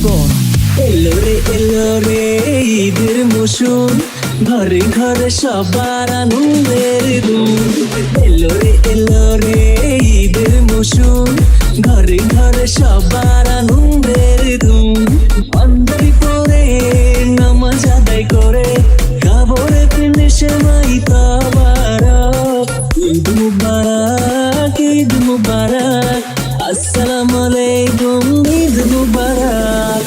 সাগর। এলো রে ঈদের মৌসুম, ঘরে ঘরে সবার আনন্দের ধুম। এলো রে ঈদের মৌসুম, ঘরে ঘরে সবার আনন্দের ধুম। পাঞ্জাবি পরে নামাজ আদায় করে কাবরে পিনে সেমাই তাবারক। ঈদ মুবারক, ঈদ মুবারক, আসসালামু আলাইকুম, ঈদ মুবারক।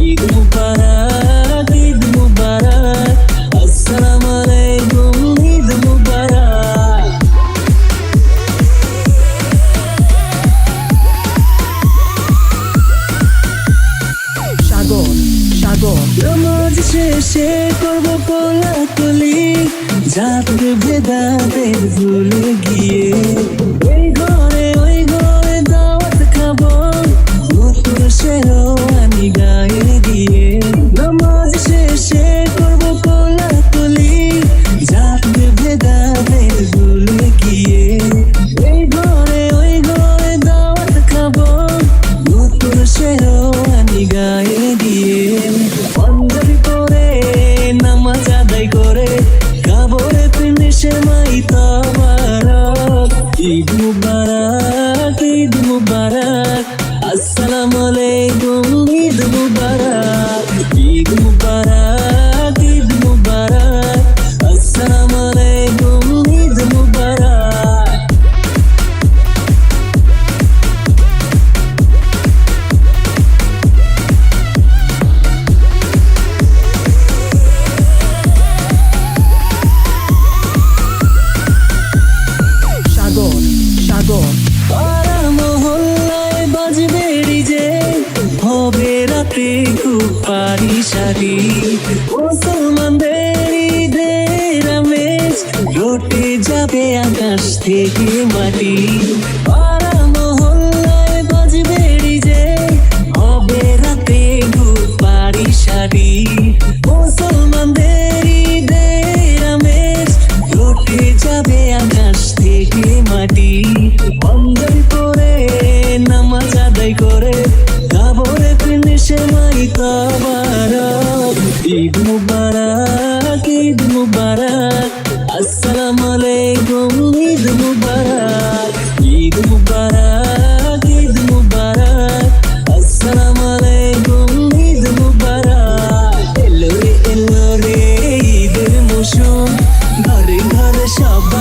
ঈদ মুবারক, ঈদ মুবারক, আসসালামু আলাইকুম, ঈদ মুবারক। সাগর সাগর। নামাজ শেষে করব কোলাকুলি, জাত ভেদাভেদ ভুলে গিয়ে। ওই ঘরে দাওয়াত খাবো, নতুন শেরওয়ানি গায়ে দিয়ে। নামাজ শেষে করব কোলাকুলি, জাত ভেদাভেদ ভুলে গিয়ে। ওই ঘরে দাওয়াত খাবো, নতুন শেরওয়ানি গায়ে দিয়ে। পাঞ্জাবি পরে নামাজ আদায় করে কাবরে পিনে সেমাই তাবারক। ঈদ মুবারক, ঈদ মুবারক, আসসালামু আলাইকুম, ঈদ মুবারক। ঈদ মুবারক, ঈদ মুবারক, আসসালামু আলাইকুম, ঈদ মুবারক। সাগর সাগর। পাড়া মহল্লায় বাজবে ডিজে, হবে রাতে খুব পারিসারি। মুসলমানদের ঈদের আমেজ, রটে যাবে আকাশ থেকে মাটি। পাড়া মহল্লায় বাজবে ডিজে, হবে রাতে খুব পারিসারি। মুসলমানদের ঈদের আমেজ, রটে যাবে আকাশ থেকে মাটি। পাঞ্জাবি পরে নামাজ আদায় করে কাবরে পিনে সেমাই তাবারক। ঈদ মুবারক, ঈদ মুবারক, আসসালামু আলাইকুম, ঈদ মুবারক। ঈদ মুবারক, ঈদ মুবারক, আসসালামু আলাইকুম, ঈদ মুবারক। এলো রে ঈদের মৌসুম, ঘরে ঘরে সবাই